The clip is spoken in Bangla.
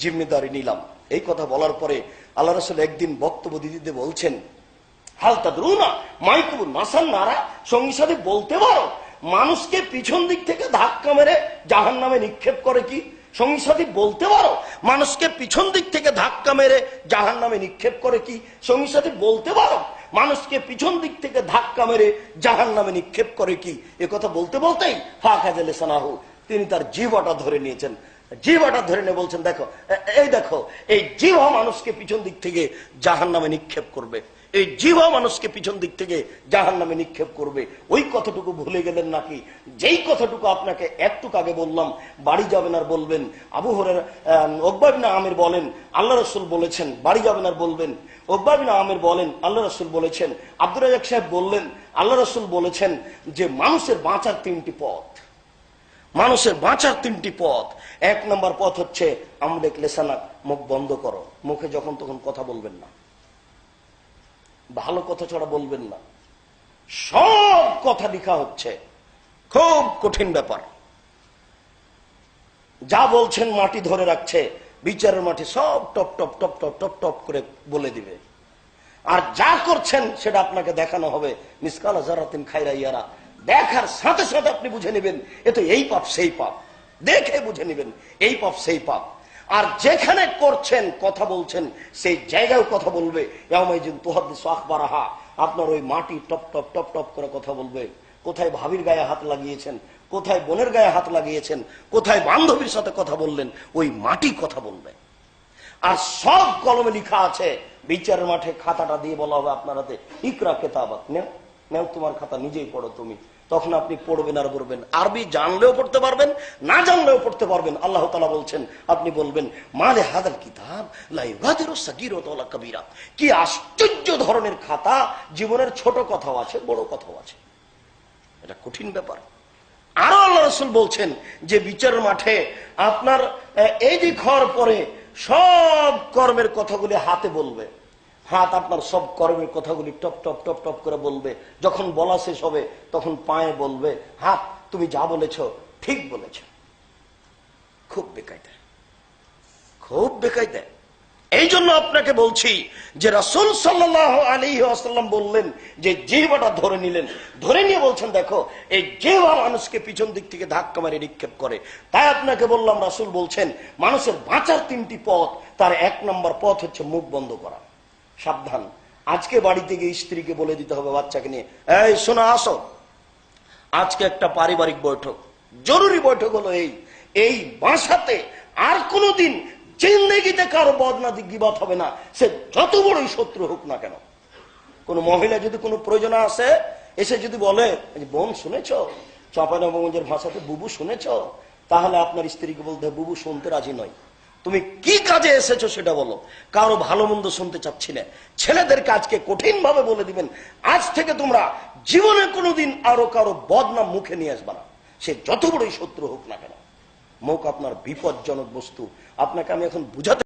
জিম্মেদারি নিলাম। এই কথা বলার পরে আল্লাহ রাসূল একদিন বক্তব্য দিতে বলছেন, হাল তাদরুনা মাইকুবুন মাসান নারা, সঙ্গী সাথে বলতে পারো মানুষকে পিছন দিক থেকে ধাক্কা মেরে জাহান্নামে নিক্ষেপ করে কি? সঙ্গী সাথী বলতে পারো মানুষকে পিছন দিক থেকে ধাক্কা মেরে জাহান্নামে নিক্ষেপ করে কি? সঙ্গী সাথী বলতে পারো মানুষকে পিছন দিক থেকে ধাক্কা মেরে জাহান্নামে নিক্ষেপ করে কি? এ কথা বলতে বলতেই ফাখাযা লিসানাহু, তিনি তার জিহ্বাটা ধরে নিয়েছেন। জিহ্বাটা ধরে নিয়ে বলছেন, দেখো এই জিহ্বা মানুষকে পিছন দিক থেকে জাহান্নামে নিক্ষেপ করবে, এই জিহ্বা মানুষকে পিছন দিক থেকে জাহান্নামে নিক্ষেপ করবে। ওই কথাটুকু ভুলে গেলেন নাকি? যেই কথাটুকু আপনাকে একটু আগে বললাম, বাড়ি যাবেন আর বলবেন। আবু হুরায়রা উকবা বিন আমির বলেন আল্লাহ রাসূল বলেছেন বাড়ি যাবেন আর বলবেন। উকবা বিন আমির বলেন আল্লাহ রাসূল বলেছেন। আব্দুর রাজ্জাক সাহেব বললেন আল্লাহ রাসূল বলেছেন যে মানুষের বাঁচার তিনটি পথ, মানুষের বাঁচার তিনটি পথ। এক নম্বর পথ হচ্ছে আমলেক লেসানাক, মুখ বন্ধ করো, মুখে যখন তখন কথা বলবেন না, ভালো কথা ছাড়া বলবেন না। সব কথা লেখা হচ্ছে, খুব কঠিন ব্যাপার। যা বলছেন মাটি ধরে রাখছে, বিচারের মাটি সব top top top top top top করে বলে দিবে। আর যা করছেন সেটা আপনাকে দেখানো হবে মিসকাল যারাতিন খায়রা ইয়ারা, দেখার সাথে সাথে আপনি বুঝে নেবেন এ তো এই পাপ সেই পাপ, দেখে বুঝে নেবেন এই পাপ সেই পাপ। আর যেখানে করছেন কথা বলছেন সেই জায়গায় কথা বলবে, আপনার ওই মাটি টপ টপ টপ টপ করে কথা বলবে। কোথায় ভাবির গায়ে হাত লাগিয়েছেন, কোথায় বোনের গায়ে হাত লাগিয়েছেন, কোথায় বান্ধবীর সাথে কথা বললেন, ওই মাটি কথা বলবে। আর সব কলমে লেখা আছে, বিচারের মাঠে খাতাটা দিয়ে বলা হবে আপনার হাতে, ইকরা কিতাবাক, নেও তোমার খাতা নিজেই পড়ো তুমি। তখন আপনি পড়বেন আর পড়বেন, আরবি জানলেও পড়তে পারবেন, না জানলেও পড়তে পারবেন। আল্লাহ তাআলা বলছেন, আপনি বলবেন মালে হাদাল কিতাব লা ইউগাদিরু সাগীরাতান ওয়ালা কাবীরা, কি আশ্চর্য ধরনের খাতা, জীবনের ছোট কথাও আছে বড় কথাও আছে। এটা কঠিন ব্যাপার। আরো আল্লাহ রাসূল বলছেন যে বিচারের মাঠে আপনার এই যে ঘর পরে সব কর্মের কথাগুলি হাতে বলবে, হাত আপনার সব কর্মের কথাগুলি টপ টপ টপ টপ করে বলবে। যখন বলা শেষ হবে তখন পায়ে বলবে, হাত তুমি যা বলেছ ঠিক বলেছ। খুব বেকায়দা, খুব বেকায়দা। এই জন্য আপনাকে বলছি যে রাসূল সাল্লাল্লাহু আলাইহি ওয়াসাল্লাম বললেন যে জিহ্বাটা ধরে নিলেন, ধরে নিয়ে বলছেন দেখো এই জিহ্বা মানুষকে পিছন দিক থেকে ধাক্কা মারে নিক্ষেপ করে। তাই আপনাকে বললাম রাসূল বলছেন মানুষের বাঁচার তিনটি পথ, তার এক নম্বর পথ হচ্ছে মুখ বন্ধ করা। সাবধান, আজকে বাড়িতে গিয়ে স্ত্রীকে বলে দিতে হবে বাচ্চাকে নিয়ে, এই শোনো আসো, আজকে একটা পারিবারিক বৈঠক, জরুরি বৈঠক হলো এই বাসাতে আর কোনোদিন জিন্দেগিতে কারো বদনাম গীবত হবে না, সে যত বড়ই শত্রু হোক না কেন। কোন মহিলা যদি কোনো প্রয়োজন আসে এসে যদি বলে বোন শুনেছ, চাঁপাইনবাবগঞ্জের ভাষাতে বুবু শুনেছ, তাহলে আপনার স্ত্রীকে বলতে হবে বুবু শুনতে রাজি নয়, তুমি কি কাজে এসেছো সেটা বলো। কারো ভালো মন্দ শুনতে চাচ্ছি না। ছেলেদেরকে আজকে কঠিন ভাবে বলে দিবেন, আজ থেকে তোমরা জীবনে কোনোদিন আরো কারো বদনাম মুখে নিয়ে আসবা না, সে যত বড়ই শত্রু হোক না কেন। মুখ আপনার বিপজ্জনক বস্তু। আপনাকে আমি এখন বুঝাতে